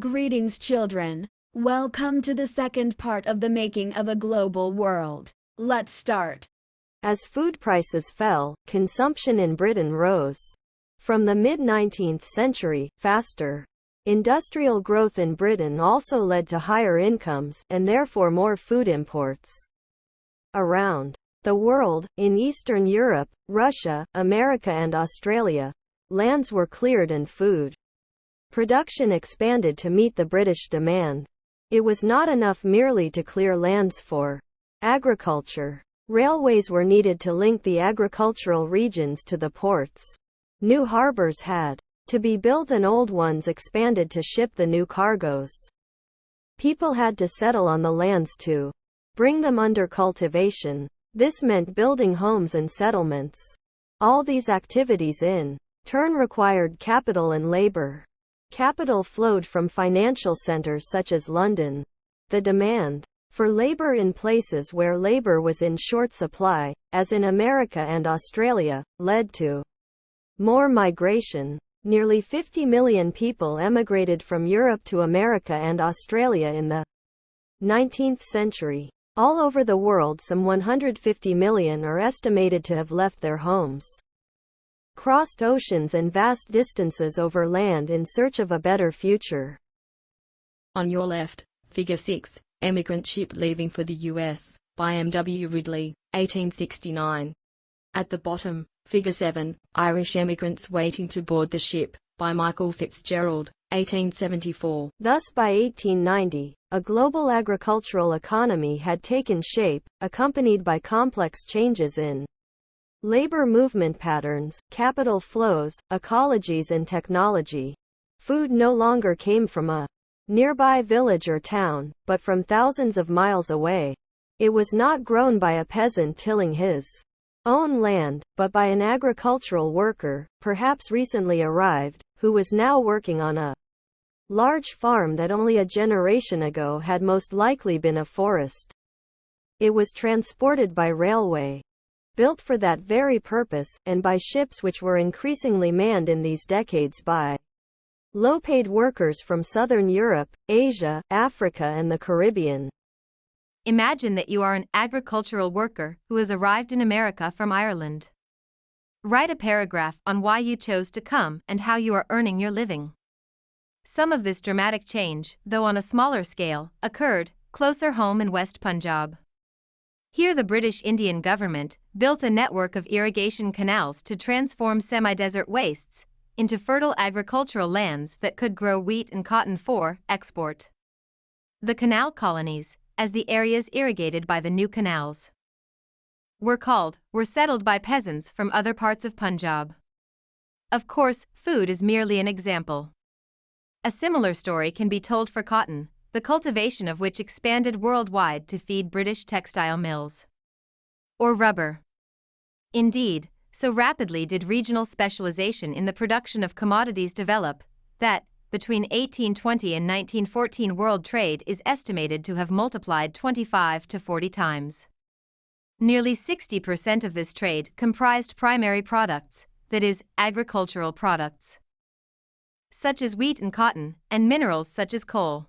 Greetings, children. Welcome to the second part of the making of a global world. Let's start. As food prices fell, consumption in Britain rose. From the mid-19th century, faster industrial growth in Britain also led to higher incomes, and therefore more food imports. Around the world, in Eastern Europe, Russia, America and Australia, lands were cleared and food production expanded to meet the British demand. It was not enough merely to clear lands for agriculture. Railways were needed to link the agricultural regions to the ports. New harbors had to be built and old ones expanded to ship the new cargoes. People had to settle on the lands to bring them under cultivation. This meant building homes and settlements. All these activities in turn required capital and labor. Capital flowed from financial centers such as London. The demand for labor in places where labor was in short supply, as in America and Australia, led to more migration. Nearly 50 million people emigrated from Europe to America and Australia in the 19th century. All over the world, some 150 million are estimated to have left their homes, crossed oceans and vast distances over land in search of a better future. On your left, Figure 6, Emigrant Ship Leaving for the US, by M.W. Ridley, 1869. At the bottom, Figure 7, Irish Emigrants Waiting to Board the Ship, by Michael Fitzgerald, 1874. Thus by 1890, a global agricultural economy had taken shape, accompanied by complex changes in labor movement patterns, capital flows, ecologies and technology. Food no longer came from a nearby village or town, but from thousands of miles away. It was not grown by a peasant tilling his own land, but by an agricultural worker, perhaps recently arrived, who was now working on a large farm that only a generation ago had most likely been a forest. It was transported by railway, built for that very purpose, and by ships which were increasingly manned in these decades by low-paid workers from southern Europe, Asia, Africa and the Caribbean. Imagine that you are an agricultural worker who has arrived in America from Ireland. Write a paragraph on why you chose to come and how you are earning your living. Some of this dramatic change, though on a smaller scale, occurred closer home in West Punjab. Here the British Indian government built a network of irrigation canals to transform semi-desert wastes into fertile agricultural lands that could grow wheat and cotton for export. The canal colonies, as the areas irrigated by the new canals were settled by peasants from other parts of Punjab. Of course, food is merely an example. A similar story can be told for cotton, the cultivation of which expanded worldwide to feed British textile mills. Or rubber. Indeed, so rapidly did regional specialization in the production of commodities develop, that, between 1820 and 1914 world trade is estimated to have multiplied 25 to 40 times. Nearly 60% of this trade comprised primary products, that is, agricultural products, such as wheat and cotton, and minerals such as coal.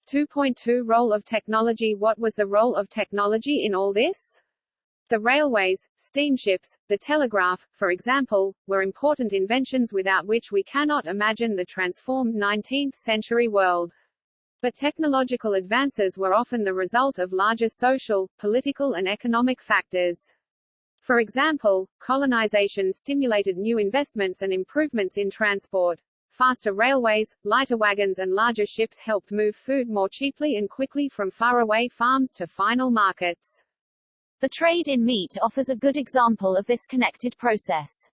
2.2 Role of technology. What was the role of technology in all this? The railways, steamships, the telegraph, for example, were important inventions without which we cannot imagine the transformed 19th-century world. But technological advances were often the result of larger social, political and economic factors. For example, colonization stimulated new investments and improvements in transport. Faster railways, lighter wagons and larger ships helped move food more cheaply and quickly from faraway farms to final markets. The trade in meat offers a good example of this connected process.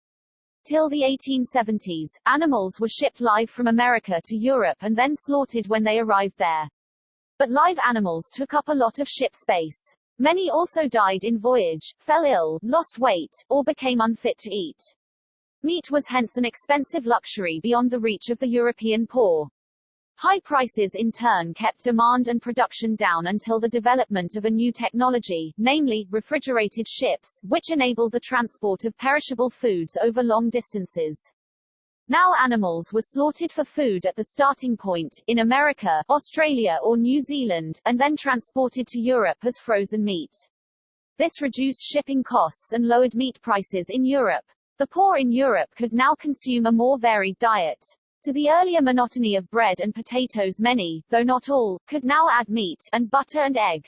Till the 1870s, animals were shipped live from America to Europe and then slaughtered when they arrived there. But live animals took up a lot of ship space. Many also died in voyage, fell ill, lost weight, or became unfit to eat. Meat was hence an expensive luxury beyond the reach of the European poor. High prices in turn kept demand and production down until the development of a new technology, namely, refrigerated ships, which enabled the transport of perishable foods over long distances. Now animals were slaughtered for food at the starting point, in America, Australia or New Zealand, and then transported to Europe as frozen meat. This reduced shipping costs and lowered meat prices in Europe. The poor in Europe could now consume a more varied diet. To the earlier monotony of bread and potatoes, many, though not all, could now add meat, and butter and egg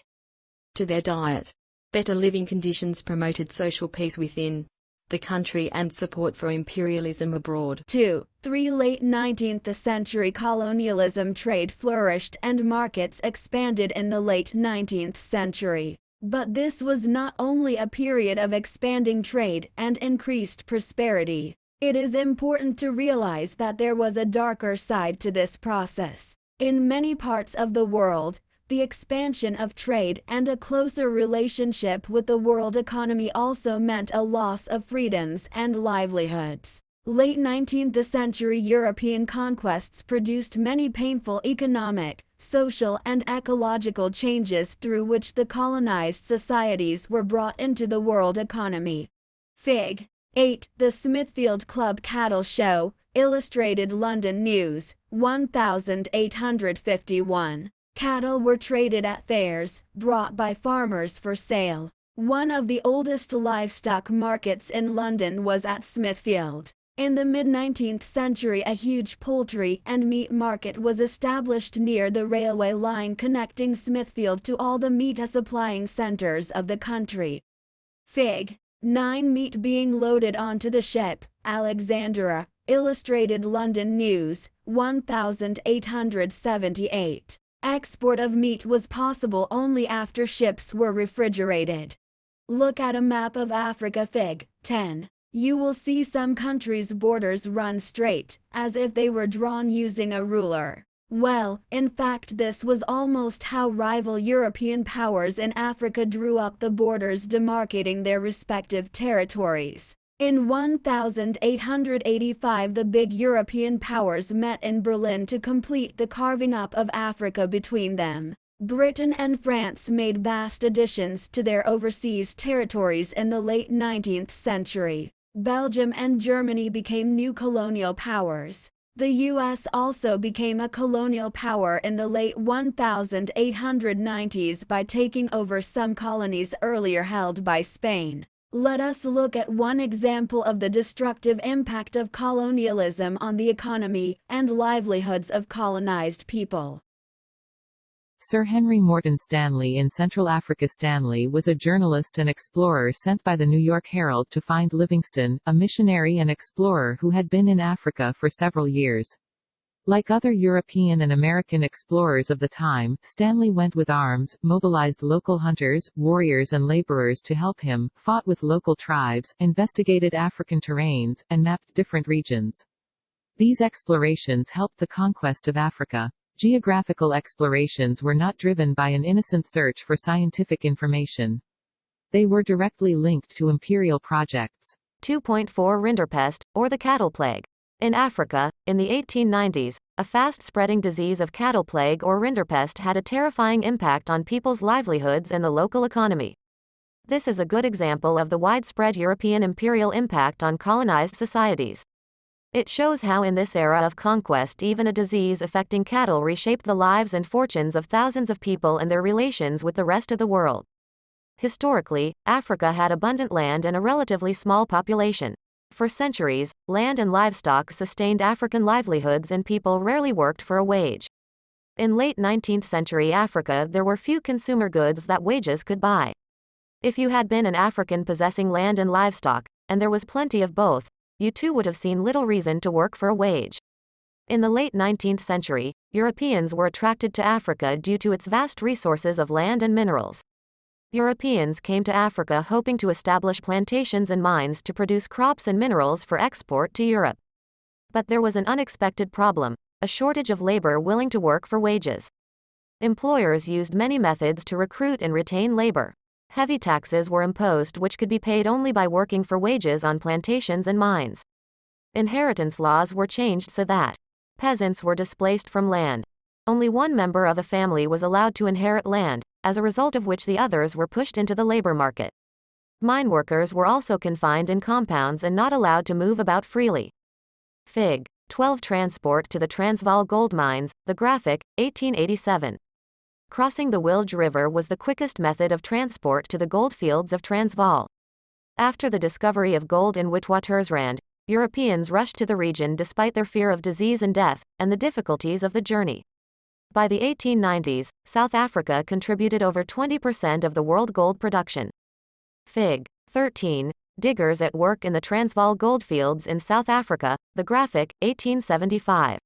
to their diet. Better living conditions promoted social peace within the country and support for imperialism abroad. 2. 3. Late 19th century colonialism. Trade flourished and markets expanded in the late 19th century. But this was not only a period of expanding trade and increased prosperity. It is important to realize that there was a darker side to this process. In many parts of the world, the expansion of trade and a closer relationship with the world economy also meant a loss of freedoms and livelihoods. Late 19th century European conquests produced many painful economic, social and ecological changes through which the colonized societies were brought into the world economy. Fig. 8. The Smithfield Club Cattle Show, Illustrated London News, 1851. Cattle were traded at fairs, brought by farmers for sale. One of the oldest livestock markets in London was at Smithfield. In the mid-19th century, a huge poultry and meat market was established near the railway line connecting Smithfield to all the meat-supplying centers of the country. Fig. 9. Meat being loaded onto the ship, Alexandria, Illustrated London News, 1878. Export of meat was possible only after ships were refrigerated. Look at a map of Africa. Fig. 10. You will see some countries' borders run straight, as if they were drawn using a ruler. Well, in fact this was almost how rival European powers in Africa drew up the borders demarcating their respective territories. In 1885 the big European powers met in Berlin to complete the carving up of Africa between them. Britain and France made vast additions to their overseas territories in the late 19th century. Belgium and Germany became new colonial powers. The U.S. also became a colonial power in the late 1890s by taking over some colonies earlier held by Spain. Let us look at one example of the destructive impact of colonialism on the economy and livelihoods of colonized people. Sir Henry Morton Stanley in Central Africa. Stanley was a journalist and explorer sent by the New York Herald to find Livingstone, a missionary and explorer who had been in Africa for several years. Like other European and American explorers of the time, Stanley went with arms, mobilized local hunters, warriors and laborers to help him, fought with local tribes, investigated African terrains, and mapped different regions. These explorations helped the conquest of Africa. Geographical explorations were not driven by an innocent search for scientific information. They were directly linked to imperial projects. 2.4 Rinderpest, or the cattle plague. In Africa, in the 1890s, a fast-spreading disease of cattle plague or rinderpest had a terrifying impact on people's livelihoods and the local economy. This is a good example of the widespread European imperial impact on colonized societies. It shows how in this era of conquest even a disease affecting cattle reshaped the lives and fortunes of thousands of people and their relations with the rest of the world. Historically, Africa had abundant land and a relatively small population. For centuries, land and livestock sustained African livelihoods and people rarely worked for a wage. In late 19th century Africa there were few consumer goods that wages could buy. If you had been an African possessing land and livestock, and there was plenty of both, you too would have seen little reason to work for a wage. In the late 19th century, Europeans were attracted to Africa due to its vast resources of land and minerals. Europeans came to Africa hoping to establish plantations and mines to produce crops and minerals for export to Europe. But there was an unexpected problem: a shortage of labor willing to work for wages. Employers used many methods to recruit and retain labor. Heavy taxes were imposed which could be paid only by working for wages on plantations and mines. Inheritance laws were changed so that peasants were displaced from land. Only one member of a family was allowed to inherit land, as a result of which the others were pushed into the labor market. Mine workers were also confined in compounds and not allowed to move about freely. Fig. 12 Transport to the Transvaal gold mines, the graphic, 1887. Crossing the Wilge River was the quickest method of transport to the goldfields of Transvaal. After the discovery of gold in Witwatersrand, Europeans rushed to the region despite their fear of disease and death, and the difficulties of the journey. By the 1890s, South Africa contributed over 20% of the world gold production. Fig. 13. Diggers at work in the Transvaal goldfields in South Africa, the graphic, 1875.